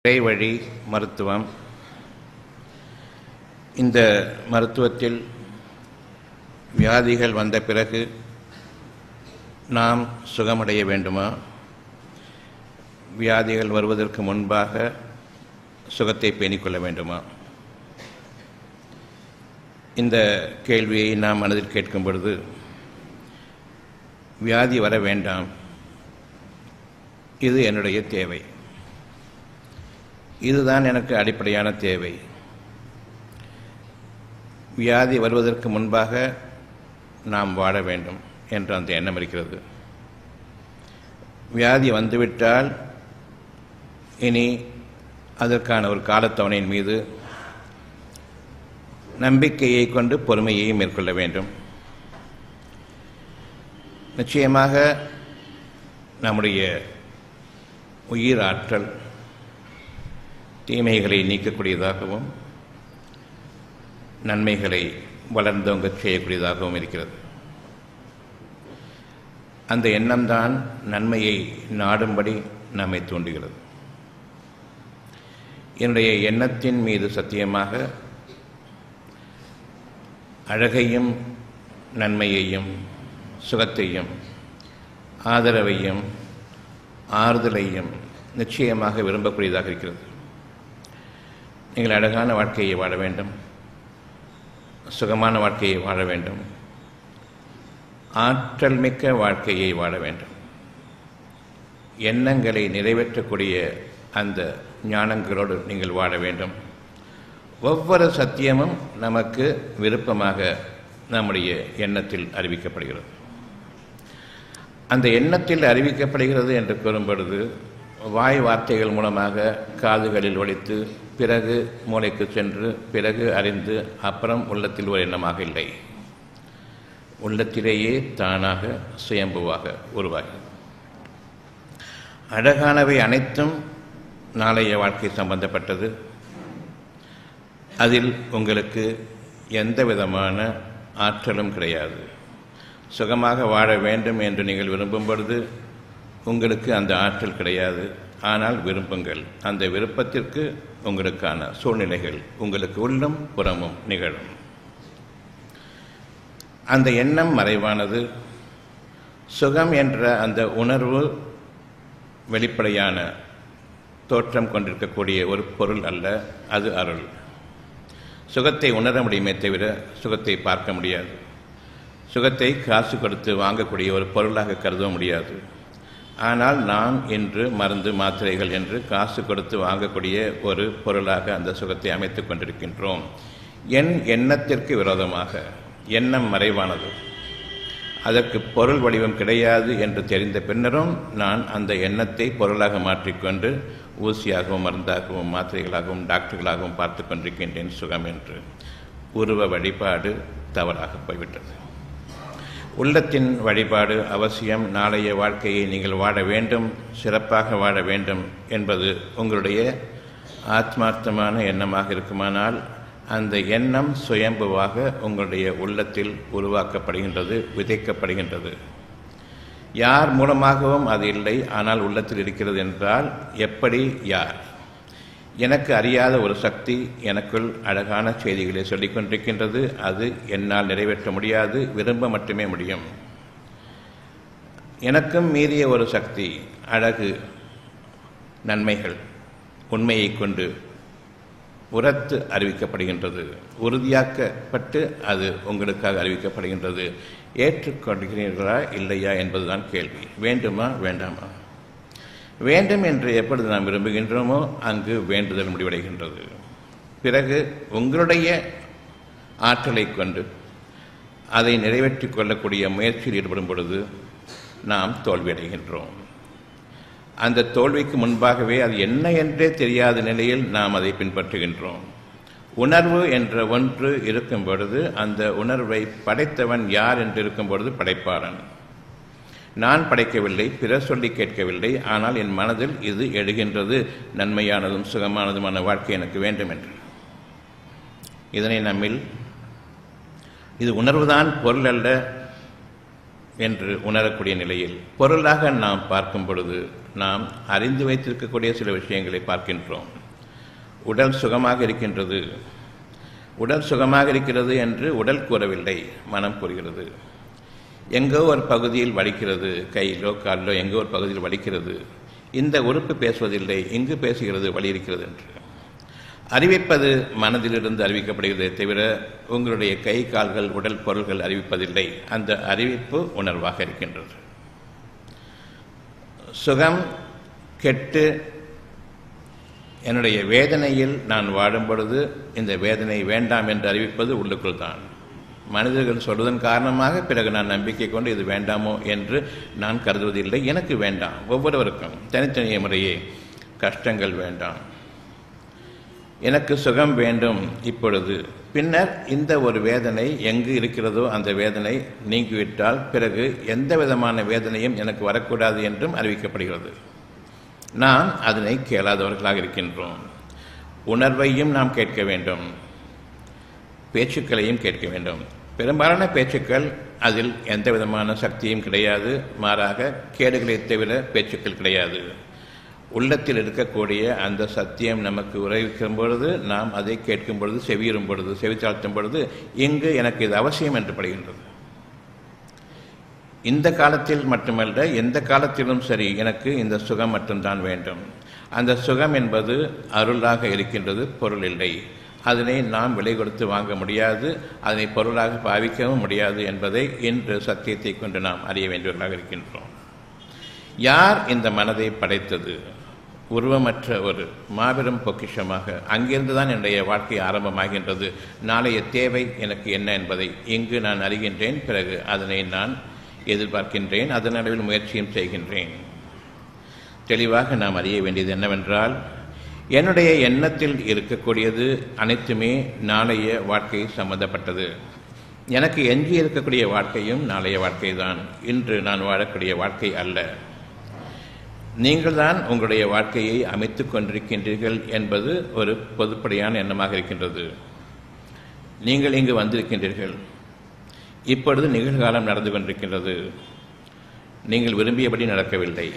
இறைவழி மருத்துவம். இந்த மருத்துவத்தில் வியாதிகள் வந்த பிறகு நாம் சுகமடைய வேண்டுமா, வியாதிகள் வருவதற்கு முன்பாக சுகத்தை பேணிக்கொள்ள வேண்டுமா? இந்த கேள்வியை நாம் மனதில் கேட்கும் பொழுது, வியாதி வர வேண்டாம், இது என்னுடைய தேவை, இதுதான் எனக்கு அடிப்படையான தேவை. வியாதி வருவதற்கு முன்பாக நாம் வாழ வேண்டும் என்ற அந்த எண்ணம் இருக்கிறது. வியாதி வந்துவிட்டால் இனி அதற்கான ஒரு காலத்தவணையின் மீது நம்பிக்கையை கொண்டு பொறுமையை மேற்கொள்ள வேண்டும். நிச்சயமாக நம்முடைய உயிர் ஆற்றல் தீமைகளை நீக்கக்கூடியதாகவும் நன்மைகளை வளர்ந்தோங்க செய்யக்கூடியதாகவும் இருக்கிறது. அந்த எண்ணம்தான் நன்மையை நாடும்படி நம்மை தூண்டுகிறது. என்னுடைய எண்ணத்தின் மீது சத்தியமாக அழகையும் நன்மையையும் சுகத்தையும் ஆதரவையும் ஆறுதலையும் நிச்சயமாக விரும்பக்கூடியதாக இருக்கிறது. நீங்கள் அழகான வாழ்க்கையை வாழ வேண்டும், சுகமான வாழ்க்கையை வாழ வேண்டும், ஆற்றல் மிக்க வாழ்க்கையை வாழ வேண்டும். எண்ணங்களை நிறைவேற்றக்கூடிய அந்த ஞானங்களோடு நீங்கள் வாழ வேண்டும். ஒவ்வொரு சத்தியமும் நமக்கு விருப்பமாக நம்முடைய எண்ணத்தில் அறிவிக்கப்படுகிறது. அந்த எண்ணத்தில் அறிவிக்கப்படுகிறது என்று கூறும் பொழுது, வாய் வார்த்தைகள் மூலமாக காதுகளில் ஒலித்து பிறகு மூளைக்கு சென்று பிறகு அறிந்து அப்புறம் உள்ளத்தில் ஒரு எண்ணமாக இல்லை, உள்ளத்திலேயே தானாக சுயம்புவாக உருவாகி அழகானவை அனைத்தும் நாளைய வாழ்க்கை சம்பந்தப்பட்டது. அதில் உங்களுக்கு எந்த விதமான ஆற்றலும் கிடையாது. சுகமாக வாழ வேண்டும் என்று நீங்கள் விரும்பும் பொழுது உங்களுக்கு அந்த ஆற்றல் கிடையாது. ஆனால் விரும்புங்கள். அந்த விருப்பத்திற்கு உங்களுக்கான சூழ்நிலைகள் உங்களுக்கு உள்ளும் புறமும் நிகழும். அந்த எண்ணம் மறைவானது. சுகம் என்ற அந்த உணர்வு வெளிப்படையான தோற்றம் கொண்டிருக்கக்கூடிய ஒரு பொருள் அல்ல, அது அருள். சுகத்தை உணர முடியுமே தவிர சுகத்தை பார்க்க முடியாது. சுகத்தை காசு கொடுத்து வாங்கக்கூடிய ஒரு பொருளாக கருத முடியாது. ஆனால் நாம் இன்று மருந்து மாத்திரைகள் என்று காசு கொடுத்து வாங்கக்கூடிய ஒரு பொருளாக அந்த சுகத்தை அமைத்துக் கொண்டிருக்கின்றோம். என் எண்ணத்திற்கு விரோதமாக, எண்ணம் மறைவானது, அதற்கு பொருள் வடிவம் கிடையாது என்று தெரிந்த பின்னரும் நான் அந்த எண்ணத்தை பொருளாக மாற்றிக்கொண்டு ஊசியாகவும் மருந்தாகவும் மாத்திரைகளாகவும் டாக்டர்களாகவும் பார்த்து கொண்டிருக்கின்றேன் சுகம் என்று. உருவ வழிபாடு தவறாக போய்விட்டது. உள்ளத்தின் வழிபாடு அவசியம். நாளைய வாழ்க்கையை நீங்கள் வாழ வேண்டும், சிறப்பாக வாழ வேண்டும் என்பது உங்களுடைய ஆத்மார்த்தமான எண்ணமாக இருக்குமானால் அந்த எண்ணம் சுயம்புவாக உங்களுடைய உள்ளத்தில் உருவாக்கப்படுகின்றது, விதைக்கப்படுகின்றது. யார் மூலமாகவும் அது இல்லை, ஆனால் உள்ளத்தில் இருக்கிறது என்றால் எப்படி? யார்? எனக்கு அறியாத ஒரு சக்தி எனக்குள் அழகான செய்திகளை சொல்லிக் கொண்டிருக்கின்றது. அது என்னால் நிறைவேற்ற முடியாது, விரும்ப மட்டுமே முடியும். எனக்கும் மீறிய ஒரு சக்தி, அழகு, நன்மைகள், உண்மையை கொண்டு உரத்து அறிவிக்கப்படுகின்றது, உறுதியாக்கப்பட்டு அது உங்களுக்காக அறிவிக்கப்படுகின்றது. ஏற்றுக்கொள்கிறீர்களா இல்லையா என்பதுதான் கேள்வி. வேண்டுமா வேண்டாமா? வேண்டும் என்று எப்பொழுது நாம் விரும்புகின்றோமோ அங்கு வேண்டுதல் முடிவடைகின்றது. பிறகு உங்களுடைய ஆற்றலை கொண்டு அதை நிறைவேற்றிக் கொள்ளக்கூடிய முயற்சியில் ஈடுபடும் பொழுது நாம் தோல்வியடைகின்றோம். அந்த தோல்விக்கு முன்பாகவே அது என்ன என்றே தெரியாத நிலையில் நாம் அதை பின்பற்றுகின்றோம். உணர்வு என்ற ஒன்று இருக்கும் பொழுது அந்த உணர்வை படைத்தவன் யார் என்று இருக்கும் பொழுது படைப்பாளன். நான் படைக்கவில்லை, பிறர் சொல்லி கேட்கவில்லை, ஆனால் என் மனதில் இது எழுகின்றது, நன்மையானதும் சுகமானதுமான வாழ்க்கை எனக்கு வேண்டும் என்று. இதனை நம்மில் இது உணர்வுதான் பொருள் அல்ல என்று உணரக்கூடிய நிலையில் பொருளாக நாம் பார்க்கும் பொழுது நாம் அறிந்து வைத்திருக்கக்கூடிய சில விஷயங்களை பார்க்கின்றோம். உடல் சுகமாக இருக்கின்றது, உடல் சுகமாக இருக்கிறது என்று உடல் கூறவில்லை, மனம் கூறுகிறது. எங்கோ ஒரு பகுதியில் வலிக்கிறது, கையிலோ காலிலோ எங்கோ ஒரு பகுதியில் வலிக்கிறது, இந்த உறுப்பு பேசுவதில்லை, இங்கு பேசுகிறது, வலி இருக்கிறது என்று. அறிவிப்பது மனதிலிருந்து அறிவிக்கப்படுகிறதே தவிர உங்களுடைய கை கால்கள் உடல் பொருள்கள் அறிவிப்பதில்லை. அந்த அறிவிப்பு உணர்வாக இருக்கின்றது. சுகம் கெட்டு என்னுடைய வேதனையில் நான் வாடும் பொழுது இந்த வேதனை வேண்டாம் என்று அறிவிப்பது உள்ளுக்குள் தான். மனிதர்கள் சொல்வதன் காரணமாக பிறகு நான் நம்பிக்கை கொண்டு இது வேண்டாமோ என்று நான் கருதுவதில்லை. எனக்கு வேண்டாம், ஒவ்வொருவருக்கும் தனித்தனிய முறையே கஷ்டங்கள் வேண்டாம், எனக்கு சுகம் வேண்டும் இப்பொழுது. பின்னர் இந்த ஒரு வேதனை எங்கு இருக்கிறதோ அந்த வேதனை நீங்கிவிட்டால் பிறகு எந்த விதமான வேதனையும் எனக்கு வரக்கூடாது என்றும் அறிவிக்கப்படுகிறது. நாம் அதனை கேளாதவர்களாக இருக்கின்றோம். உணர்வையும் நாம் கேட்க வேண்டும், பேச்சுக்களையும் கேட்க வேண்டும். பெரும்பாலான பேச்சுக்கள் அதில் எந்த விதமான சக்தியும் கிடையாது, மாறாக கேடுகளை தவிர பேச்சுக்கள் கிடையாது. உள்ளத்தில் இருக்கக்கூடிய அந்த சத்தியம் நமக்கு உரைக்கும் பொழுது நாம் அதை கேட்கும் பொழுது, செவியுறும் பொழுது, செவித்தாழ்த்தும் பொழுது இங்கு எனக்கு இது அவசியம் என்று படுகின்றது. இந்த காலத்தில் மட்டுமல்ல, எந்த காலத்திலும் சரி எனக்கு இந்த சுகம் மட்டும்தான் வேண்டும். அந்த சுகம் என்பது அருளாக இருக்கின்றது, பொருள் இல்லை. அதனை நாம் விலை கொடுத்து வாங்க முடியாது, அதனை பொருளாக பாவிக்கவும் முடியாது என்பதை இன்று சத்தியத்தை கொண்டு நாம் அறிய வேண்டியவர்களாக இருக்கின்றோம். யார் இந்த மனதை படைத்தது? உருவமற்ற ஒரு மாபெரும் பொக்கிஷமாக. அங்கிருந்து தான் என்னுடைய வாழ்க்கை ஆரம்பமாகின்றது. நாளைய தேவை எனக்கு என்ன என்பதை இங்கு நான் அறிகின்றேன். பிறகு அதனை நான் எதிர்பார்க்கின்றேன், அதன் அளவில் முயற்சியும் செய்கின்றேன். தெளிவாக நாம் அறிய வேண்டியது என்னவென்றால், என்னுடைய எண்ணத்தில் இருக்கக்கூடியது அனைத்துமே நாளைய வாழ்க்கை சம்பந்தப்பட்டது. எனக்கு எஞ்சி இருக்கக்கூடிய வாழ்க்கையும் நாளைய வாழ்க்கை தான், இன்று நான் வாழக்கூடிய வாழ்க்கை அல்ல. நீங்கள் தான் உங்களுடைய வாழ்க்கையை அமைத்துக் கொண்டிருக்கின்றீர்கள் என்பது ஒரு பொதுப்படையான எண்ணமாக இருக்கின்றது. நீங்கள் இங்கு வந்திருக்கின்றீர்கள், இப்பொழுது நிகழ்காலம் நடந்து கொண்டிருக்கின்றது. நீங்கள் விரும்பியபடி நடக்கவில்லை,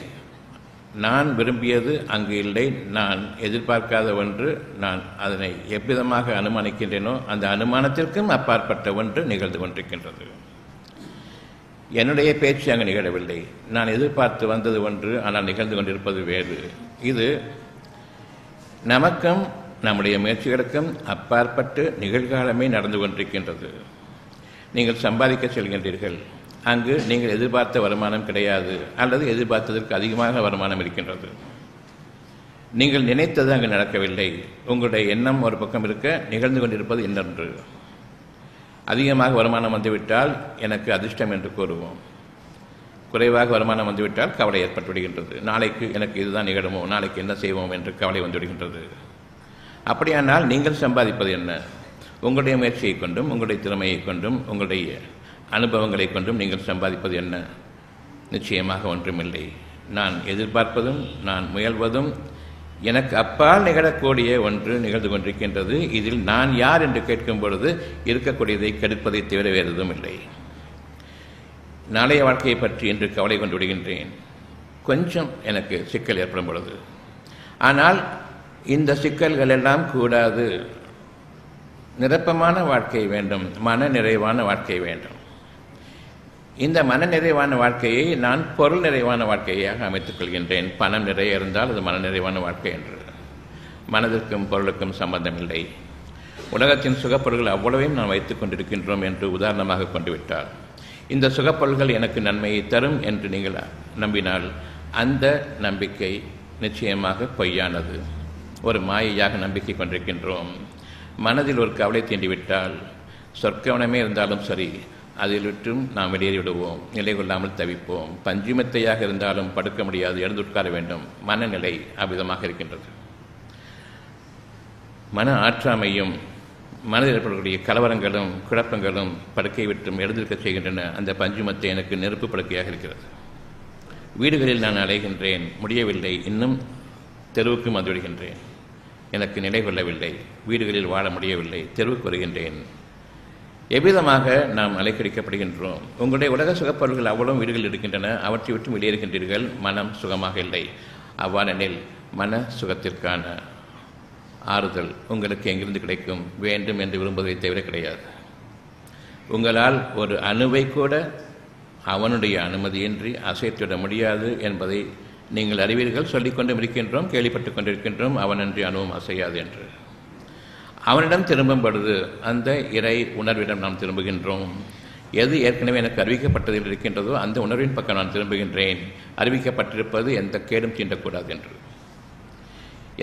நான் விரும்பியது அங்கு இல்லை, நான் எதிர்பார்க்காத ஒன்று, நான் அதனை எவ்விதமாக அனுமானிக்கின்றேனோ அந்த அனுமானத்திற்கும் அப்பாற்பட்ட ஒன்று நிகழ்ந்து கொண்டிருக்கின்றது. என்னுடைய பேச்சு அங்கு நிகழவில்லை, நான் எதிர்பார்த்து வந்தது ஒன்று, ஆனால் நிகழ்ந்து கொண்டிருப்பது வேறு. இது நமக்கும் நம்முடைய முயற்சிகளுக்கும் அப்பாற்பட்டு நிகழ்காலமே நடந்து கொண்டிருக்கின்றது. நீங்கள் சம்பாதிக்க செல்கின்றீர்கள், அங்கு நீங்கள் எதிர்பார்த்த வருமானம் கிடையாது, அல்லது எதிர்பார்த்ததற்கு அதிகமாக வருமானம் இருக்கின்றது. நீங்கள் நினைத்தது அங்கு நடக்கவில்லை. உங்களுடைய எண்ணம் ஒரு பக்கம் இருக்க, நிகழ்ந்து கொண்டிருப்பது இன்னொன்று. அதிகமாக வருமானம் வந்துவிட்டால் எனக்கு அதிர்ஷ்டம் என்று கூறுவோம், குறைவாக வருமானம் வந்துவிட்டால் கவலை ஏற்பட்டுவிடுகின்றது. நாளைக்கு எனக்கு இதுதான் நிகழுமோ, நாளைக்கு என்ன செய்வோம் என்று கவலை வந்துவிடுகின்றது. அப்படியானால் நீங்கள் சம்பாதிப்பது என்ன? உங்களுடைய முயற்சியை கொண்டும், உங்களுடைய திறமையை கொண்டும், உங்களுடைய அனுபவங்களை கொண்டும் நீங்கள் சம்பாதிப்பது என்ன? நிச்சயமாக ஒன்றுமில்லை. நான் எதிர்பார்ப்பதும் நான் முயல்வதும் எனக்கு அப்பால் நிகழக்கூடிய ஒன்று நிகழ்ந்து கொண்டிருக்கின்றது. இதில் நான் யார் என்று கேட்கும் பொழுது இருக்கக்கூடியதை கெடுப்பதை தவிர வேறு எதுவும் இல்லை. நாளைய வாழ்க்கையை பற்றி இன்று கவலை கொண்டு விடுகின்றேன், கொஞ்சம் எனக்கு சிக்கல் ஏற்படும் பொழுது. ஆனால் இந்த சிக்கல்கள் எல்லாம் கூடாது. நிரப்பமான வாழ்க்கை வேண்டும், மன நிறைவான வாழ்க்கை வேண்டும். இந்த மன நிறைவான வாழ்க்கையை நான் பொருள் நிறைவான வாழ்க்கையாக அமைத்துக் கொள்கின்றேன். பணம் நிறைய இருந்தால் அது மன நிறைவான வாழ்க்கை என்று. மனதிற்கும் பொருளுக்கும் சம்பந்தம் இல்லை. உலகத்தின் சுகப்பொருள்கள் அவ்வளவையும் நாம் வைத்துக் கொண்டிருக்கின்றோம் என்று உதாரணமாக கொண்டு விட்டால், இந்த சுகப்பொருள்கள் எனக்கு நன்மையை தரும் என்று நீங்கள் நம்பினால் அந்த நம்பிக்கை நிச்சயமாக பொய்யானது, ஒரு மாயையாக நம்பிக்கை கொண்டிருக்கின்றோம். மனதில் ஒரு கவலை தீண்டிவிட்டால் சொற்கவனமே இருந்தாலும் சரி, அதில் விட்டும் நாம் வெளியேறிவிடுவோம், நிலை கொள்ளாமல் தவிப்போம். பஞ்சுமெத்தையாக இருந்தாலும் படுக்க முடியாது, எழுந்து உட்கார வேண்டும். மனநிலை அவ்விதமாக இருக்கின்றது. மன ஆற்றாமையும் மனதில் ஏற்படக்கூடிய கலவரங்களும் குழப்பங்களும் படுக்கை விட்டும் எழுந்திருக்க செய்கின்றன. அந்த பஞ்சுமத்தை எனக்கு நெருப்பு படுக்கையாக இருக்கிறது. வீடுகளில் நான் அலைகின்றேன், முடியவில்லை. இன்னும் தெருவுக்கும் வந்துவிடுகின்றேன், எனக்கு நிலை கொள்ளவில்லை. வீடுகளில் வாழ முடியவில்லை, தெருவுக்கு வருகின்றேன். எவ்விதமாக நாம் அலைக்கடிக்கப்படுகின்றோம். உங்களுடைய உலக சுகப்பொருள்கள் அவ்வளவு வீடுகள் இருக்கின்றன, அவற்றை விட்டு வெளியேறுகின்றீர்கள். மனம் சுகமாக இல்லை. அவ்வாறெனில் மன சுகத்திற்கான ஆறுதல் உங்களுக்கு எங்கிருந்து கிடைக்கும்? வேண்டும் என்று விரும்புவதை தவிர கிடையாது. உங்களால் ஒரு அணுவை கூட அவனுடைய அனுமதியின்றி அசைத்துவிட முடியாது என்பதை நீங்கள் அறிவீர்கள். சொல்லிக்கொண்டும் இருக்கின்றோம், கேள்விப்பட்டு கொண்டிருக்கின்றோம். அவனன்றி அணுவும் அசையாது என்று. அவனிடம் திரும்பும் பொழுது அந்த இறை உணர்விடம் நாம் திரும்புகின்றோம். எது ஏற்கனவே எனக்கு அறிவிக்கப்பட்டதில் இருக்கின்றதோ அந்த உணர்வின் பக்கம் நான் திரும்புகின்றேன். அறிவிக்கப்பட்டிருப்பது எந்த கேடும் தீண்டக்கூடாது என்று,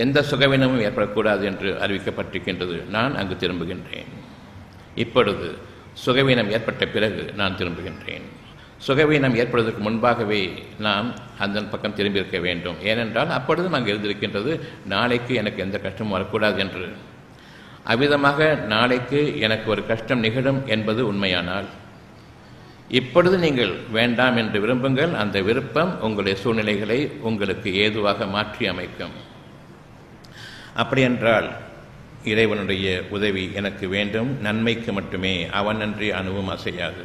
எந்த சுகவீனமும் ஏற்படக்கூடாது என்று அறிவிக்கப்பட்டிருக்கின்றது. நான் அங்கு திரும்புகின்றேன். இப்பொழுது சுகவீனம் ஏற்பட்ட பிறகு நான் திரும்புகின்றேன். சுகவீனம் ஏற்படுவதற்கு முன்பாகவே நாம் அந்த பக்கம் திரும்பியிருக்க வேண்டும். ஏனென்றால் அப்பொழுதும் அங்கு இருந்திருக்கின்றது நாளைக்கு எனக்கு எந்த கஷ்டமும் வரக்கூடாது என்று. அவ்விதமாக நாளைக்கு எனக்கு ஒரு கஷ்டம் நிகழும் என்பது உண்மையானால் இப்பொழுது நீங்கள் வேண்டாம் என்று விரும்புங்கள். அந்த விருப்பம் உங்களுடைய சூழ்நிலைகளை உங்களுக்கு ஏதுவாக மாற்றி அமைக்கும். அப்படியென்றால் இறைவனுடைய உதவி எனக்கு வேண்டும். நன்மைக்கு மட்டுமே, அவனன்றி அணுவும் அசையாது.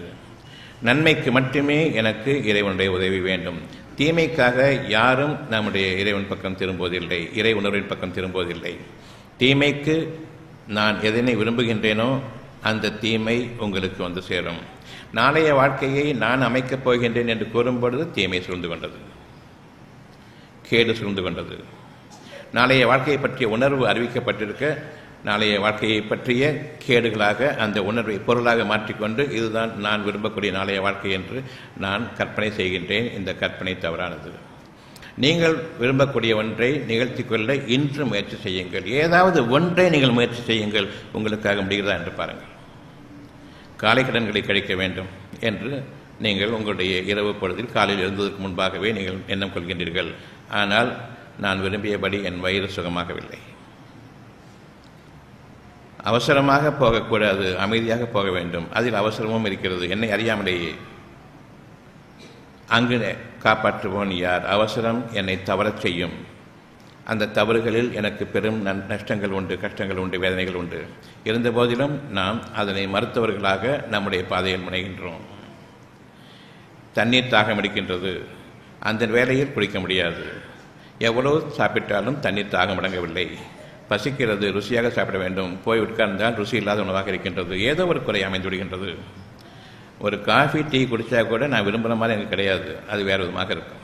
நன்மைக்கு மட்டுமே எனக்கு இறைவனுடைய உதவி வேண்டும். தீமைக்காக யாரும் நம்முடைய இறைவன் பக்கம் திரும்புவதில்லை, இறை உணர்வின் பக்கம் திரும்புவதில்லை. தீமைக்கு நான் எதனை விரும்புகின்றேனோ அந்த தீமை உங்களுக்கு வந்து சேரும். நாளைய வாழ்க்கையை நான் அமைக்கப் போகின்றேன் என்று கூறும்பொழுது தீமை சூழ்ந்து கொண்டது, கேடு சூழ்ந்து கொண்டது. நாளைய வாழ்க்கையை பற்றிய உணர்வு அறிவிக்கப்பட்டிருக்க நாளைய வாழ்க்கையை பற்றிய கேடுகளாக அந்த உணர்வை பொருளாக மாற்றிக்கொண்டு இதுதான் நான் விரும்பக்கூடிய நாளைய வாழ்க்கை என்று நான் கற்பனை செய்கின்றேன். இந்த கற்பனை தவறானது. நீங்கள் விரும்பக்கூடிய ஒன்றை நிகழ்த்தி கொள்ள இன்று முயற்சி செய்யுங்கள். ஏதாவது ஒன்றை நீங்கள் முயற்சி செய்யுங்கள். உங்களுக்காக முடிகிறதா என்று பாருங்கள். காலை கடன்களை கழிக்க வேண்டும் என்று நீங்கள் உங்களுடைய இரவு பொழுதில் காலையில் எழுந்ததற்கு முன்பாகவே நீங்கள் எண்ணம் கொள்கின்றீர்கள். ஆனால் நான் விரும்பியபடி என் வயிறு சுகமாகவில்லை. அவசரமாக போகக்கூடாது, அமைதியாக போக வேண்டும். அதில் அவசரமும் இருக்கிறது. என்னை அறியாமலேயே அங்கு காப்பாற்றுவோன் யார்? அவசரம் என்னை தவறச் செய்யும். அந்த தவறுகளில் எனக்கு பெரும் நஷ்டங்கள் உண்டு, கஷ்டங்கள் உண்டு, வேதனைகள் உண்டு. இருந்த போதிலும் நாம் அதனை மறுத்தவர்களாக நம்முடைய பாதையில் முனைகின்றோம். தண்ணீர் தாகம் அடிக்கின்றது, அந்த வேளையில் குடிக்க முடியாது. எவ்வளவு சாப்பிட்டாலும் தண்ணீர் தாகம் அடங்கவில்லை. பசிக்கிறது, ருசியாக சாப்பிட வேண்டும். போய் உட்கார்ந்தால் ருசி இல்லாத உணவாக இருக்கின்றது. ஏதோ ஒரு குறை அமைந்து விடுகின்றது. ஒரு காஃபி டீ குடித்தா கூட நான் விரும்புகிற மாதிரி எனக்கு கிடையாது, அது வேறு விதமாக இருக்கும்.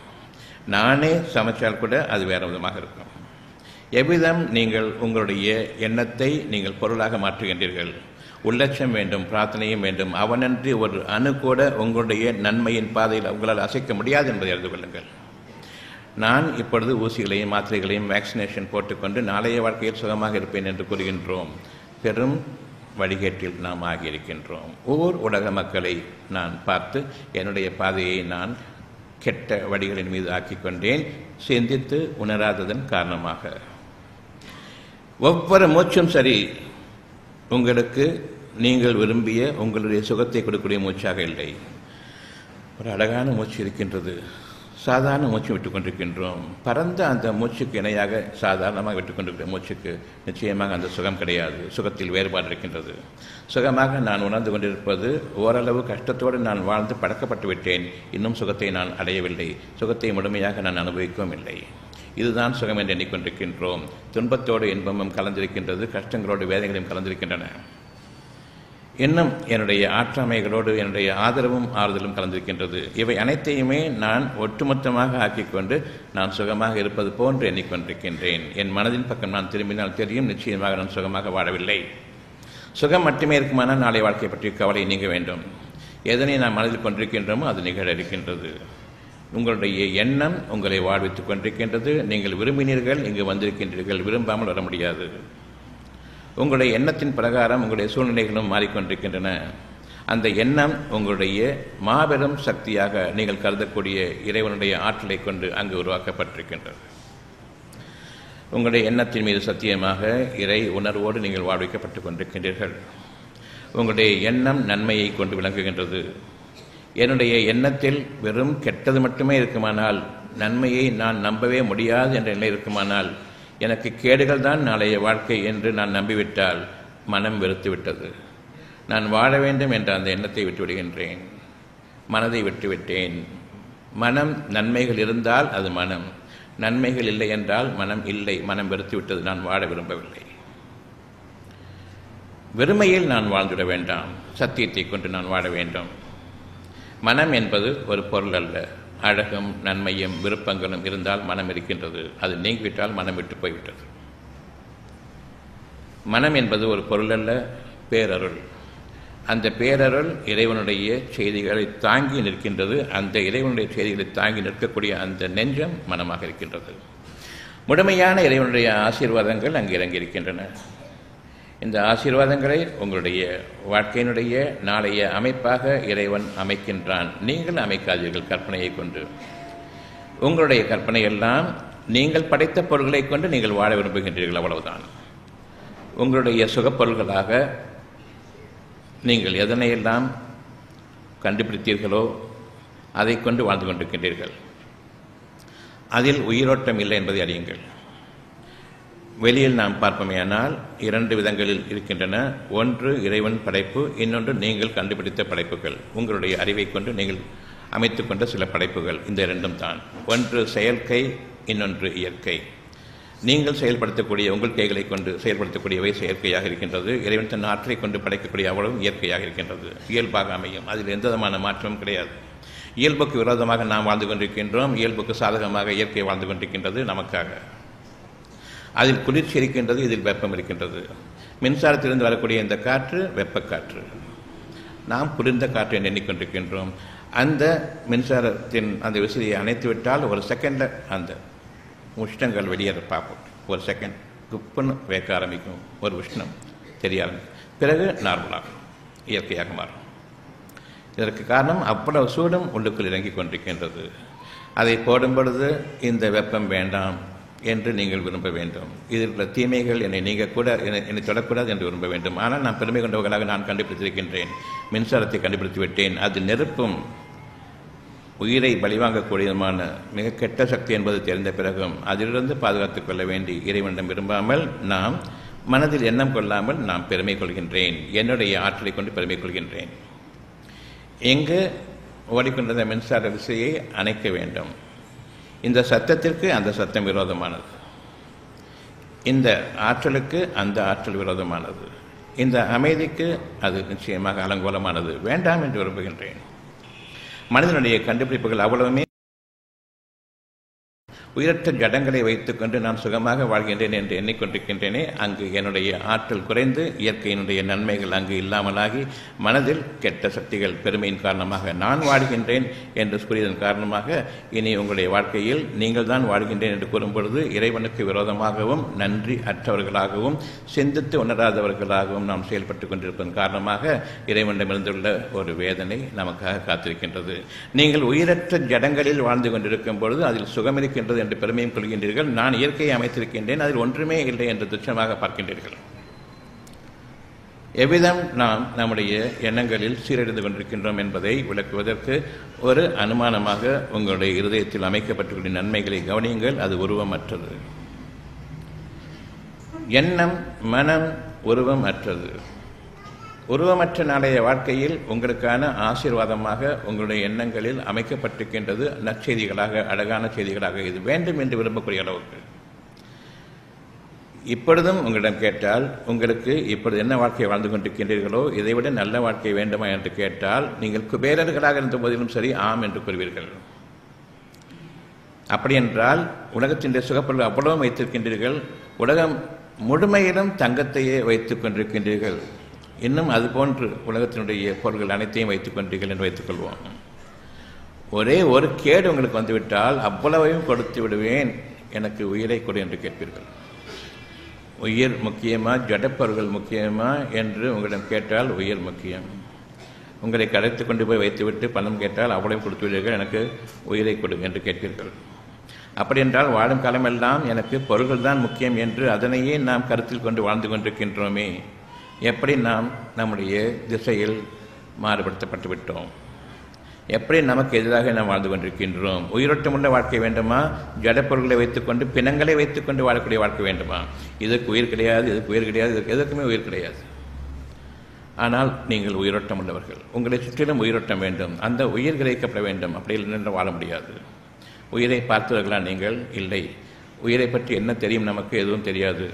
நானே சமைச்சால் கூட அது வேறு விதமாக இருக்கும். எவ்விதம் நீங்கள் உங்களுடைய எண்ணத்தை நீங்கள் பொருளாக மாற்றுகின்றீர்கள். உள்ளட்சம் வேண்டும், பிரார்த்தனையும் வேண்டும். அவனன்றி ஒரு அணு கூட உங்களுடைய நன்மையின் பாதையில் உங்களால் அசைக்க முடியாது என்பதை அறிந்து கொள்ளுங்கள். நான் இப்பொழுது ஊசிகளையும் மாத்திரைகளையும் வேக்சினேஷன் போட்டுக்கொண்டு நாளைய வாழ்க்கையில் சுகமாக இருப்பேன் என்று கூறுகின்றோம். பெரும் வழிகேட்டில் நாம் ஆகியிருக்கின்றோம். ஊர் உலக மக்களை நான் பார்த்து என்னுடைய பாதையை நான் கெட்ட வழிகளின் மீது ஆக்கிக்கொண்டேன், சிந்தித்து உணராததன் காரணமாக. ஒவ்வொரு மூச்சும் சரி உங்களுக்கு நீங்கள் விரும்பிய உங்களுடைய சுகத்தை கொடுக்கக்கூடிய மூச்சாக இல்லை. ஒரு அழகான மூச்சு இருக்கின்றது, சாதாரண மூச்சு விட்டுக் கொண்டிருக்கின்றோம். பரந்த அந்த மூச்சுக்கு இணையாக சாதாரணமாக விட்டுக்கொண்டிருக்கிற மூச்சுக்கு நிச்சயமாக அந்த சுகம் கிடையாது. சுகத்தில் வேறுபாடு இருக்கின்றது. சுகமாக நான் உணர்ந்து கொண்டிருப்பது ஓரளவு கஷ்டத்தோடு நான் வாழ்ந்து பழக்கப்பட்டு விட்டேன். இன்னும் சுகத்தை நான் அடையவில்லை. சுகத்தை முழுமையாக நான் அனுபவிக்கவும் இல்லை. இதுதான் சுகம் என்று எண்ணிக்கொண்டிருக்கின்றோம். துன்பத்தோடு இன்பமும் கலந்திருக்கின்றது, கஷ்டங்களோடு வேதனைகளும் கலந்திருக்கின்றன. இன்னும் என்னுடைய ஆற்றாமைகளோடு என்னுடைய ஆதரவும் ஆறுதலும் கலந்திருக்கின்றது. இவை அனைத்தையுமே நான் ஒட்டுமொத்தமாக ஆக்கிக்கொண்டு நான் சுகமாக இருப்பது போன்று எண்ணிக்கொண்டிருக்கின்றேன். என் மனதின் பக்கம் நான் திரும்பினால் தெரியும், நிச்சயமாக நான் சுகமாக வாழவில்லை. சுகம் மட்டுமே இருக்குமானால் நாளை வாழ்க்கை பற்றிய கவலை நீங்க வேண்டும். எதனை நாம் மனதில் கொண்டிருக்கின்றோமோ அது நிகழ இருக்கின்றது. உங்களுடைய எண்ணம் உங்களை வாழ்வித்துக் கொண்டிருக்கின்றது. நீங்கள் விரும்பினீர்கள், இங்கு வந்திருக்கின்றீர்கள். விரும்பாமல் வர முடியாது. உங்களுடைய எண்ணத்தின் பிரகாரம் உங்களுடைய சூழ்நிலைகளும் மாறிக்கொண்டிருக்கின்றன. அந்த எண்ணம் உங்களுடைய மாபெரும் சக்தியாக நீங்கள் கருதக்கூடிய இறைவனுடைய ஆற்றலை கொண்டு அங்கு உருவாக்கப்பட்டிருக்கின்றது. உங்களுடைய எண்ணத்தின் மீது சத்தியமாக இறை உணர்வோடு நீங்கள் வாழ்விக்கப்பட்டுக் கொண்டிருக்கின்றீர்கள். உங்களுடைய எண்ணம் நன்மையை கொண்டு விளங்குகின்றது. என்னுடைய எண்ணத்தில் வெறும் கெட்டது மட்டுமே இருக்குமானால், நன்மையை நான் நம்பவே முடியாது என்ற நிலை இருக்குமானால், எனக்கு கேடுகள் தான் நாளைய வாழ்க்கை என்று நான் நம்பிவிட்டால் மனம் வெறுத்து விட்டது. நான் வாழ வேண்டும் என்ற அந்த எண்ணத்தை விட்டுவிடுகின்றேன். மனதை விட்டுவிட்டேன். மனம் நன்மைகள் இருந்தால் அது மனம், நன்மைகள் இல்லை என்றால் மனம் இல்லை, மனம் வெறுத்து விட்டது, நான் வாழ விரும்பவில்லை. வெறுமையில் நான் வாழ்ந்துவிட வேண்டாம், சத்தியத்தை கொண்டு நான் வாழ வேண்டும். மனம் என்பது ஒரு பொருள் அல்ல. அழகும் நன்மையும் விருப்பங்களும் இருந்தால் மனம் இருக்கின்றது, அது நீங்கிவிட்டால் மனம் விட்டு போய்விட்டது. மனம் என்பது ஒரு பொருள் அல்ல, பேரருள். அந்த பேரருள் இறைவனுடைய செய்திகளை தாங்கி நிற்கின்றது. அந்த இறைவனுடைய செய்திகளை தாங்கி நிற்கக்கூடிய அந்த நெஞ்சம் மனமாக இருக்கின்றது. முழுமையான இறைவனுடைய ஆசீர்வாதங்கள் அங்கு இறங்கியிருக்கின்றன. இந்த ஆசீர்வாதங்களை உங்களுடைய வாழ்க்கையினுடைய நாளைய அமைப்பாக இறைவன் அமைக்கின்றான். நீங்கள் அமைக்காதீர்கள் கற்பனையை கொண்டு. உங்களுடைய கற்பனை எல்லாம் நீங்கள் படைத்த பொருள்களை கொண்டு நீங்கள் வாழ விரும்புகின்றீர்கள், அவ்வளவுதான். உங்களுடைய சுகப்பொருள்களாக நீங்கள் எதனையெல்லாம் கண்டுபிடித்தீர்களோ அதை கொண்டு வாழ்ந்து கொண்டிருக்கின்றீர்கள். அதில் உயிரோட்டம் இல்லை என்பதை அறியுங்கள். வெளியில் நாம் பார்ப்போமேயானால் 2 விதங்களில் இருக்கின்றன. ஒன்று இறைவன் படைப்பு, இன்னொன்று நீங்கள் கண்டுபிடித்த படைப்புகள், உங்களுடைய அறிவை கொண்டு நீங்கள் அமைத்துக்கொண்ட சில படைப்புகள். இந்த 2ம் தான். ஒன்று செயற்கை, இன்னொன்று இயற்கை. நீங்கள் செயல்படுத்தக்கூடிய உங்கள் கைகளை கொண்டு செயல்படுத்தக்கூடியவை செயற்கையாக இருக்கின்றது. இறைவன் தன் ஆற்றை கொண்டு படைக்கக்கூடிய அவ்வளவும் இயற்கையாக இருக்கின்றது, இயல்பாக அமையும். அதில் எந்த விதமான மாற்றமும் கிடையாது. இயல்புக்கு விரோதமாக நாம் வாழ்ந்து கொண்டிருக்கின்றோம், இயல்புக்கு சாதகமாக இயற்கை வாழ்ந்து கொண்டிருக்கின்றது நமக்காக. அதில் குளிர்ச்சி இருக்கின்றது, இதில் வெப்பம் இருக்கின்றது. மின்சாரத்திலிருந்து வரக்கூடிய இந்த காற்று வெப்பக்காற்று, நாம் குளிர்ந்த காற்று என்று எண்ணிக்கொண்டிருக்கின்றோம். அந்த மின்சாரத்தின் அந்த விசிறியை அணைத்துவிட்டால் ஒரு செகண்டில் அந்த உஷ்ணங்கள் வெளியேற பார்ப்போம். ஒரு செகண்ட் குப்புன்னு வேக்க ஆரம்பிக்கும், ஒரு உஷ்ணம் தெரிய ஆரம்பிக்கும், பிறகு நார்மலாகும், இயற்கையாக மாறும். இதற்கு காரணம் அவ்வளவு சூடும் உள்ளுக்குள் இறங்கிக் கொண்டிருக்கின்றது. அதை போடும் பொழுது இந்த வெப்பம் வேண்டாம் என்று நீங்கள் விரும்ப வேண்டும். இதில் உள்ள தீமைகள் என்னை நீங்கக்கூட என்னை தொடக்கூடாது என்று விரும்ப வேண்டும். ஆனால் நான் பெருமை கொண்டவர்களாக நான் கண்டுபிடித்திருக்கின்றேன், மின்சாரத்தை கண்டுபிடித்து விட்டேன். அது நெருப்பும் உயிரை பலிவாங்கக்கூடியதுமான மிக கெட்ட சக்தி என்பது தெரிந்த பிறகும் அதிலிருந்து பாதுகாத்துக் கொள்ள வேண்டி இறைவனிடம் விரும்பாமல் நாம் மனதில் எண்ணம் கொள்ளாமல் நாம் பெருமை கொள்கின்றேன், என்னுடைய ஆற்றலை கொண்டு பெருமை கொள்கின்றேன். எங்கு ஓடிக்கொண்டிருந்த மின்சார விசையை அணைக்க வேண்டும். இந்த சத்தத்திற்கு அந்த சத்தம் விரோதமானது, இந்த ஆற்றலுக்கு அந்த ஆற்றல் விரோதமானது, இந்த அமைதிக்கு அது நிச்சயமாக அலங்கோலமானது. வேண்டாம் என்று விரும்புகின்றேன். மனிதனுடைய கண்டுபிடிப்புகள் அவ்வளவுமே உயிரற்ற ஜடங்களை வைத்துக்கொண்டு நான் சுகமாக வாழ்கின்றேன் என்று எண்ணிக்கொண்டிருக்கின்றேனே, அங்கு என்னுடைய ஆற்றல் குறைந்து இயற்கையினுடைய நன்மைகள் அங்கு இல்லாமலாகி மனதில் கெட்ட சக்திகள் பெருமையின் காரணமாக நான் வாழ்கின்றேன் என்று கூறியதன் காரணமாக இனி உங்களுடைய வாழ்க்கையில் நீங்கள் தான் வாழ்கின்றேன் என்று கூறும்பொழுது இறைவனுக்கு விரோதமாகவும் நன்றி அற்றவர்களாகவும் சிந்தித்து உணராதவர்களாகவும் நாம் செயல்பட்டு கொண்டிருப்பதன் காரணமாக இறைவனிடமிருந்துள்ள ஒரு வேதனை நமக்காக காத்திருக்கின்றது. நீங்கள் உயிரற்ற ஜடங்களில் வாழ்ந்து கொண்டிருக்கும் பொழுது அதில் சுகம் இருக்கின்றது என்று பெருமையும் கொள்கின்றீர்கள். நான் இயற்கையை அமைத்திருக்கின்றேன், அதில் ஒன்றுமே இல்லை என்று துச்சமாக பார்க்கின்றீர்கள். எவ்விதம் நாம் நம்முடைய எண்ணங்களில் சீரழிந்து கொண்டிருக்கின்றோம் என்பதை விளக்குவதற்கு ஒரு அனுமானமாக உங்களுடைய இருதயத்தில் அமைக்கப்பட்டுள்ள நன்மைகளை கவனியுங்கள். அது உருவமற்றது. எண்ணம் மனம் உருவம் அற்றது. உருவமற்ற நாளைய வாழ்க்கையில் உங்களுக்கான ஆசீர்வாதமாக உங்களுடைய எண்ணங்களில் அமைக்கப்பட்டிருக்கின்றது நற்செய்திகளாக, அழகான செய்திகளாக. இது வேண்டும் என்று விரும்பக்கூடிய அளவுக்கு. இப்பொழுதும் உங்களிடம் கேட்டால் உங்களுக்கு இப்பொழுது என்ன வாழ்க்கையை வாழ்ந்து கொண்டிருக்கின்றீர்களோ இதைவிட நல்ல வாழ்க்கை வேண்டுமா என்று கேட்டால் நீங்கள் குபேரர்களாக இருந்த போதிலும் சரி ஆம் என்று கூறுவீர்கள். அப்படியென்றால் உலகத்தின் சுகப்பொருள் அவ்வளவு வைத்திருக்கின்றீர்கள், உலகம் முழுமையிலும் தங்கத்தையே வைத்துக் கொண்டிருக்கின்றீர்கள், இன்னும் அதுபோன்று உலகத்தினுடைய பொருள்கள் அனைத்தையும் வைத்துக் கொண்டீர்கள் என்று வைத்துக் கொள்வோம். ஒரே ஒரு கேடு உங்களுக்கு வந்துவிட்டால் அவ்வளவையும் கொடுத்து விடுவேன், எனக்கு உயிரை கொடு என்று கேட்பீர்கள். உயிர் முக்கியமா ஜடப்பொருள்கள் முக்கியமா என்று உங்களிடம் கேட்டால் உயிர் முக்கியம். உங்களை கடைத்து கொண்டு போய் வைத்துவிட்டு பணம் கேட்டால் அவ்வளவையும் கொடுத்து விடுவீர்கள், எனக்கு உயிரை கொடு என்று கேட்பீர்கள். அப்படி என்றால் வாழும் காலமெல்லாம் எனக்கு பொருள்கள் தான் முக்கியம் என்று அதனையே நாம் கருத்தில் கொண்டு வாழ்ந்து கொண்டிருக்கின்றோமே, எப்படி நாம் நம்முடைய திசையில் மாறுபடுத்தப்பட்டு விட்டோம்? எப்படி நமக்கு எதிராக நாம் வாழ்ந்து கொண்டிருக்கின்றோம்? உயிரோட்டமுள்ள வாழ்க்கை வேண்டுமா? ஜடப்பொருள்களை வைத்துக்கொண்டு பிணங்களை வைத்துக்கொண்டு வாழக்கூடிய வாழ்க்கை வேண்டுமா? இதற்கு உயிர் கிடையாது, இதுக்கு உயிர் கிடையாது, இதற்கு எதற்குமே உயிர் கிடையாது. ஆனால் நீங்கள் உயிரோட்டம் உள்ளவர்கள், உங்களை சுற்றிலும் உயிரோட்டம் வேண்டும், அந்த உயிர் கிரகிக்கப்பட வேண்டும். அப்படி இல்லை வாழ முடியாது. உயிரை பார்த்தவர்களா நீங்கள்? இல்லை. உயிரை பற்றி என்ன தெரியும்? நமக்கு எதுவும் தெரியாது.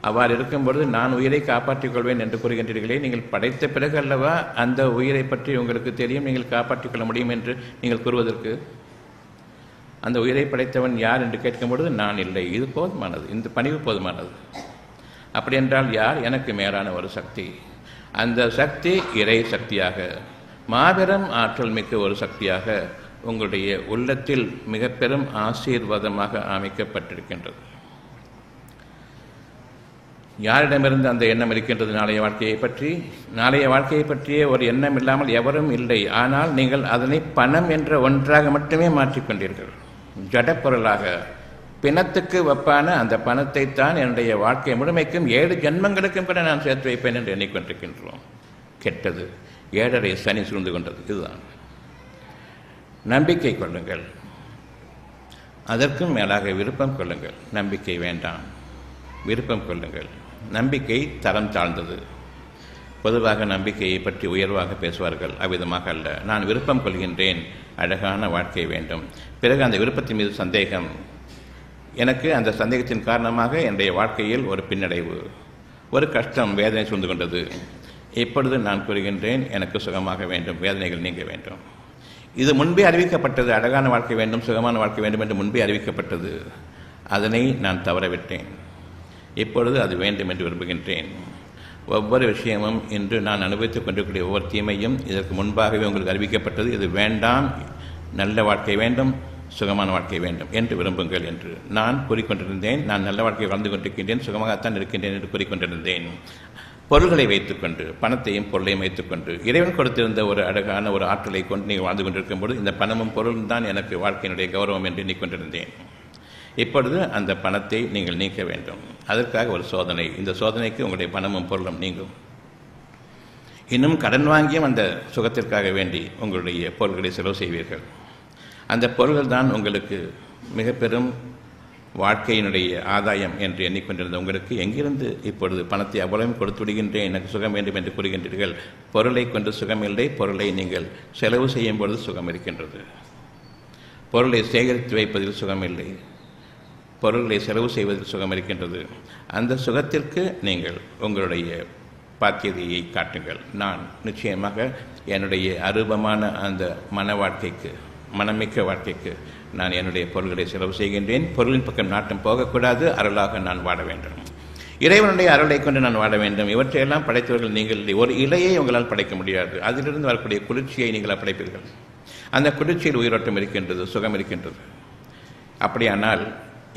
அவ்வாறு இருக்கும்பொழுது நான் உயிரை காப்பாற்றிக் கொள்வேன் என்று கூறுகின்றீர்களே, நீங்கள் படைத்த பிறகு அல்லவா அந்த உயிரை பற்றி உங்களுக்கு தெரியும், நீங்கள் காப்பாற்றிக் கொள்ள முடியும் என்று நீங்கள் கூறுவதற்கு? அந்த உயிரை படைத்தவன் யார் என்று கேட்கும்பொழுது நான் இல்லை. இது போதுமானது, இந்த பணிவு போதுமானது. அப்படி என்றால் யார்? எனக்கு மேலான ஒரு சக்தி. அந்த சக்தி இறை சக்தியாக, மாபெரும் ஆற்றல் மிக்க ஒரு சக்தியாக உங்களுடைய உள்ளத்தில் மிக பெரும் ஆசீர்வாதமாக அமைக்கப்பட்டிருக்கின்றது. யாரிடமிருந்து அந்த எண்ணம் இருக்கின்றது? நாளைய வாழ்க்கையை பற்றி. நாளைய வாழ்க்கையை பற்றிய ஒரு எண்ணம் இல்லாமல் எவரும் இல்லை. ஆனால் நீங்கள் அதனை பணம் என்ற ஒன்றாக மட்டுமே மாற்றிக்கொண்டீர்கள். ஜடப்பொருளாக, பிணத்துக்கு ஒப்பான அந்த பணத்தை தான் என்னுடைய வாழ்க்கை முழுமைக்கும் 7 ஜென்மங்களுக்கும் கூட நான் சேர்த்து வைப்பேன் என்று எண்ணிக்கொண்டிருக்கின்றோம். கெட்டது. 7.5 சனி சூழ்ந்து கொண்டது. இதுதான். நம்பிக்கை கொள்ளுங்கள். அதற்கும் மேலாக விருப்பம் கொள்ளுங்கள். நம்பிக்கை வேண்டாம், விருப்பம் கொள்ளுங்கள். நம்பிக்கை தரம் தாழ்ந்தது. பொதுவாக நம்பிக்கையை பற்றி உயர்வாக பேசுவார்கள். அவ்விதமாக அல்ல. நான் விருப்பம் கொள்கின்றேன், அழகான வாழ்க்கை வேண்டும். பிறகு அந்த விருப்பத்தின் மீது சந்தேகம். எனக்கு அந்த சந்தேகத்தின் காரணமாக என்னுடைய வாழ்க்கையில் ஒரு பின்னடைவு, ஒரு கஷ்டம், வேதனை சூழ்ந்து கொண்டது. இப்பொழுது நான் கூறுகின்றேன், எனக்கு சுகமாக வேண்டும், வேதனைகள் நீங்க வேண்டும். இது முன்பே அறிவிக்கப்பட்டது. அழகான வாழ்க்கை வேண்டும், சுகமான வாழ்க்கை வேண்டும் என்று முன்பே அறிவிக்கப்பட்டது. அதனை நான் தவறவிட்டேன். இப்பொழுது அது வேண்டும் என்று விரும்புகின்றேன். ஒவ்வொரு விஷயமும் இன்று நான் அனுபவித்துக் கொண்டிருக்கிற ஒவ்வொரு தீமையும் இதற்கு முன்பாகவே உங்களுக்கு அறிவிக்கப்பட்டது. இது வேண்டாம், நல்ல வாழ்க்கை வேண்டும், சுகமான வாழ்க்கை வேண்டும் என்று விரும்புங்கள் என்று நான் கூறிக்கொண்டிருந்தேன். நான் நல்ல வாழ்க்கையை வாழ்ந்து கொண்டிருக்கின்றேன், சுகமாகத்தான் இருக்கின்றேன் என்று கூறிக்கொண்டிருந்தேன். பொருள்களை வைத்துக்கொண்டு, பணத்தையும் பொருளையும் வைத்துக்கொண்டு, இறைவன் கொடுத்திருந்த ஒரு அழகான ஒரு ஆற்றலை கொண்டு நீங்கள் வாழ்ந்து கொண்டிருக்கும் போது இந்த பணமும் பொருளும் தான் எனக்கு வாழ்க்கையினுடைய கௌரவம் என்று எண்ணிக்கொண்டிருந்தேன். இப்பொழுது அந்த பணத்தை நீங்கள் நீக்க வேண்டும். அதற்காக ஒரு சோதனை. இந்த சோதனைக்கு உங்களுடைய பணமும் பொருளும் நீங்கும். இன்னும் கடன் வாங்கியும் அந்த சுகத்திற்காக வேண்டி உங்களுடைய பொருள்களை செலவு செய்வீர்கள். அந்த பொருள்கள் தான் உங்களுக்கு மிக பெரும் வாழ்க்கையினுடைய ஆதாயம் என்று எண்ணிக்கொண்டிருந்த உங்களுக்கு எங்கிருந்து இப்பொழுது பணத்தை அவ்வளவும் கொடுத்து விடுகின்றேன், எனக்கு சுகம் வேண்டும் என்று கூறுகின்றீர்கள்? பொருளை கொண்டு சுகம் இல்லை, பொருளை நீங்கள் செலவு செய்யும் பொழுது சுகம் இருக்கின்றது. பொருளை சேகரித்து வைப்பதில் சுகம் இல்லை, பொருள்களை செலவு செய்வதில் சுகம் இருக்கின்றது. அந்த சுகத்திற்கு நீங்கள் உங்களுடைய பாத்தியதையை காட்டுங்கள். நான் நிச்சயமாக என்னுடைய அரூபமான அந்த மன வாழ்க்கைக்கு, மனமிக்க வாழ்க்கைக்கு நான் என்னுடைய பொருள்களை செலவு செய்கின்றேன். பொருளின் பக்கம் நாட்டம் போகக்கூடாது. அருளாக நான் வாழ வேண்டும். இறைவனுடைய அருளை கொண்டு நான் வாழ வேண்டும். இவற்றையெல்லாம் படைத்தவர்கள் நீங்கள். ஒரு இலையை உங்களால் படைக்க முடியாது. அதிலிருந்து வரக்கூடிய குளிர்ச்சியை நீங்கள் படைப்பீர்கள். அந்த குளிர்ச்சியில் உயிரோட்டம் இருக்கின்றது, சுகம் இருக்கின்றது. அப்படியானால்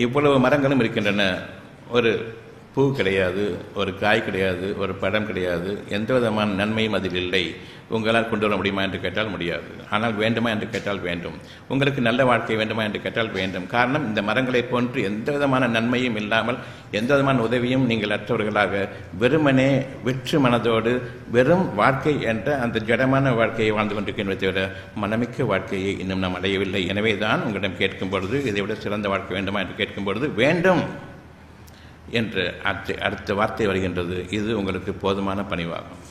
இவ்வளவு மரங்களும் இருக்கின்றன, ஒரு பூ கிடையாது, ஒரு காய் கிடையாது, ஒரு பழம் கிடையாது, எந்த விதமான நன்மையும் அதில் இல்லை. உங்களால் கொண்டு வர முடியுமா என்று கேட்டால் முடியாது. ஆனால் வேண்டுமா என்று கேட்டால் வேண்டும். உங்களுக்கு நல்ல வாழ்க்கை வேண்டுமா என்று கேட்டால் வேண்டும். காரணம், இந்த மரங்களை போன்று எந்த விதமான நன்மையும் இல்லாமல், எந்த விதமான உதவியும் நீங்கள் அற்றவர்களாக வெறுமனே வெற்று மனதோடு வெறும் வாழ்க்கை என்ற அந்த ஜடமான வாழ்க்கையை வாழ்ந்து கொண்டிருக்கின்றதை தவிர மனமிக்க வாழ்க்கையை இன்னும் நாம் அடையவில்லை. எனவே தான் உங்களிடம் கேட்கும் பொழுது, இதை விட சிறந்த வாழ்க்கை வேண்டுமா என்று கேட்கும் பொழுது வேண்டும் என்று அடுத்த வார்த்தை வருகின்றது. இது உங்களுக்கு போதுமான பணிவாகும்.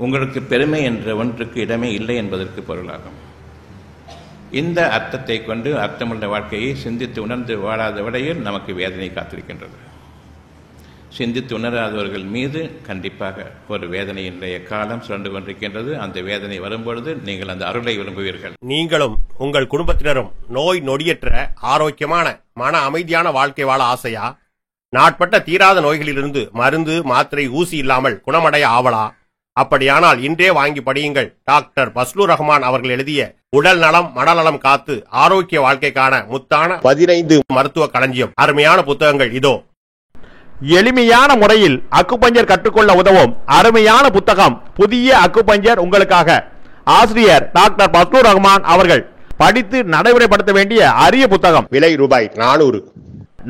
உங்களுக்கு பெருமை என்ற ஒன்றுக்கு இடமே இல்லை என்பதற்கு பொருளாகும். இந்த அர்த்தத்தை கொண்டு அர்த்தமுள்ள வாழ்க்கையை சிந்தித்து உணர்ந்து வாழாத விடையில் நமக்கு வேதனை காத்திருக்கின்றது. சிந்தித்து உணராதவர்கள் மீது கண்டிப்பாக ஒரு வேதனையினுடைய காலம் சுரண்டு கொண்டிருக்கின்றது. அந்த வேதனை வரும்பொழுது நீங்கள் அந்த அருளை விரும்புவீர்கள். நீங்களும் உங்கள் குடும்பத்தினரும் நோய் நொடியற்ற ஆரோக்கியமான மன அமைதியான வாழ்க்கை வாழ ஆசையா? நாட்பட்ட தீராத நோய்களிலிருந்து மருந்து மாத்திரை ஊசி இல்லாமல் குணமடைய ஆவலா? அப்படியானால் இன்றே வாங்கி படியுங்கள். டாக்டர் பஸ்லூர் ரஹ்மான் அவர்கள் எழுதிய உடல் நலம் மனநலம் காத்து ஆரோக்கிய வாழ்க்கைக்கான முத்தான 15 மருத்துவ களஞ்சியம். அருமையான புத்தகங்கள் இதோ. எளிமையான முறையில் அக்குபஞ்சர் கற்றுக்கொள்ள உதவும் அருமையான புத்தகம் புதிய அக்குபஞ்சர் உங்களுக்காக. ஆசிரியர் டாக்டர் பஸ்லூர் ரஹ்மான் அவர்கள். படித்து நடைமுறைப்படுத்த வேண்டிய அரிய புத்தகம். விலை ரூபாய் 400.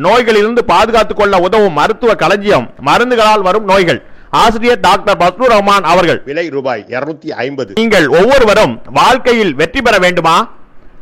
நோய்களிலிருந்து பாதுகாத்துக் கொள்ள உதவும் மருத்துவ களஞ்சியம். மருந்துகளால் வரும் நோய்கள். ஆசிரியர் டாக்டர் பஸ்லூர் ரஹ்மான் அவர்கள். விலை ரூபாய் 250. நீங்கள் ஒவ்வொருவரும் வாழ்க்கையில் வெற்றி பெற வேண்டுமா?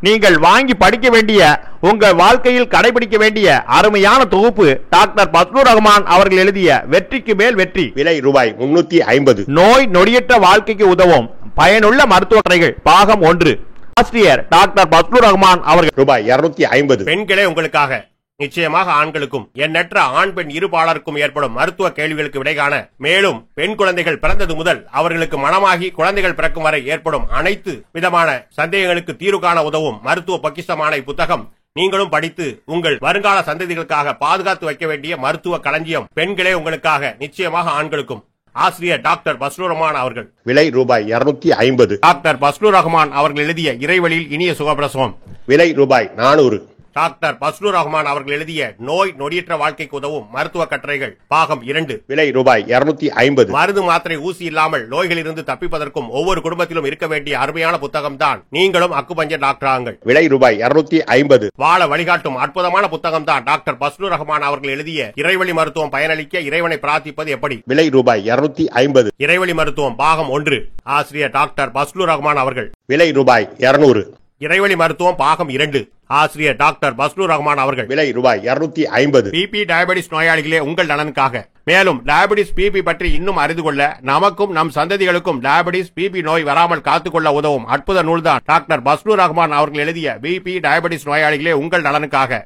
நீங்கள் வாங்கி படிக்க வேண்டிய, உங்கள் வாழ்க்கையில் கடைபிடிக்க வேண்டிய அருமையான தொகுப்பு டாக்டர் பஸ்லூர் ரஹ்மான் அவர்கள் எழுதிய வெற்றிக்கு மேல் வெற்றி. விலை ரூபாய் 350. நோய் நொடியற்ற வாழ்க்கைக்கு உதவும் பயனுள்ள மருத்துவ கதைகள் பாகம் 1. ஆசிரியர் டாக்டர் பஸ்லூர் ரஹ்மான் அவர்கள் ரூபாய் 250. பெண்களே உங்களுக்காக, நிச்சயமாக ஆண்களுக்கும் எண்ணற்ற ஆண் பெண் இருபாலருக்கும் ஏற்படும் மருத்துவ கேள்விகளுக்கு விடை காண, மேலும் பெண் குழந்தைகள் பிறந்தது முதல் அவர்களுக்கு மனமாகி குழந்தைகள் பிறக்கும் வரை ஏற்படும் அனைத்து விதமான சந்தேகங்களுக்கு தீர்வு காண உதவும் மருத்துவ பொக்கிஷமான இப்புத்தகம் நீங்களும் படித்து உங்கள் வருங்கால சந்ததிகளுக்காக பாதுகாத்து வைக்க வேண்டிய மருத்துவ களஞ்சியம். பெண்களே உங்களுக்காக, நிச்சயமாக ஆண்களுக்கும். ஆசிரியர் டாக்டர் பஸ்லூர் ரஹ்மான் அவர்கள். விலை ரூபாய் 250. டாக்டர் பஸ்லூர் ரஹ்மான் அவர்கள் எழுதிய இறைவழியில் இனிய சுகப்பிரசவம். விலை ரூபாய் 400. டாக்டர் பஸ்லூர் ரஹ்மான் அவர்கள் எழுதிய நோய் நொடியற்ற வாழ்க்கைக்கு உதவும் மருத்துவ கட்டுரைகள் பாகம் 2. விலை ரூபாய் 250. மருந்து மாத்திரை ஊசி இல்லாமல் நோய்களிலிருந்து தப்பிப்பதற்கும் ஒவ்வொரு குடும்பத்திலும் இருக்க வேண்டிய அருமையான புத்தகம் தான் நீங்களும் அக்குபஞ்சர் டாக்டராங்கள். விலை ரூபாய் 250. வாழ வழிகாட்டும் அற்புதமான புத்தகம் தான் டாக்டர் பஸ்லூர் ரஹ்மான் அவர்கள் எழுதிய இறைவழி மருத்துவம் பயனளிக்க இறைவனை பிரார்த்திப்பது எப்படி. விலை ரூபாய் 250. இறைவழி மருத்துவம் பாகம் 1. ஆசிரியர் டாக்டர் பஸ்லூர் ரஹ்மான் அவர்கள். விலை ரூபாய் 200. இறைவழி மருத்துவம் பாகம் 2. ஆசிரியர் டாக்டர் பஸ்லூர் ரஹ்மான் அவர்கள். விலை ரூபாய் 250. பிபி டயபெட்டிஸ் நோயாளிகளே உங்கள் நலனுக்காக. மேலும் டயபெட்டிஸ் பிபி பற்றி இன்னும் அறிந்து கொள்ள, நமக்கும் நம் சந்ததிகளுக்கும் டயபெட்டிஸ் பிபி நோய் வராமல் காத்துக்கொள்ள உதவும் அற்புத நூல்தான் டாக்டர் பஸ்லூர் ரஹ்மான் அவர்கள் எழுதிய பிபி டயபெட்டிஸ் நோயாளிகளே உங்கள் நலனுக்காக.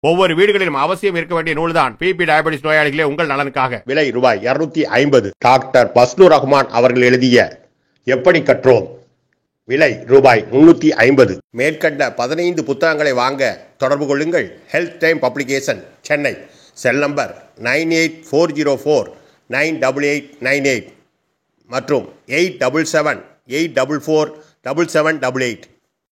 ஒவ்வொரு வீடுகளிலும் அவசியம் இருக்க வேண்டிய நூல்தான் பிபி டயபெட்டிஸ் நோயாளிகளே உங்கள் நலனுக்காக. விலை ரூபாய் 250. டாக்டர் பஸ்லூர் ரஹ்மான் அவர்கள் எழுதிய எப்படி கற்றோம். விலை ரூபாய் 350. மேற்கண்ட 15 புத்தகங்களை வாங்க தொடர்பு கொள்ளுங்கள். Health time publication, Chennai. Cell number 9840498898 மற்றும் 87784477788.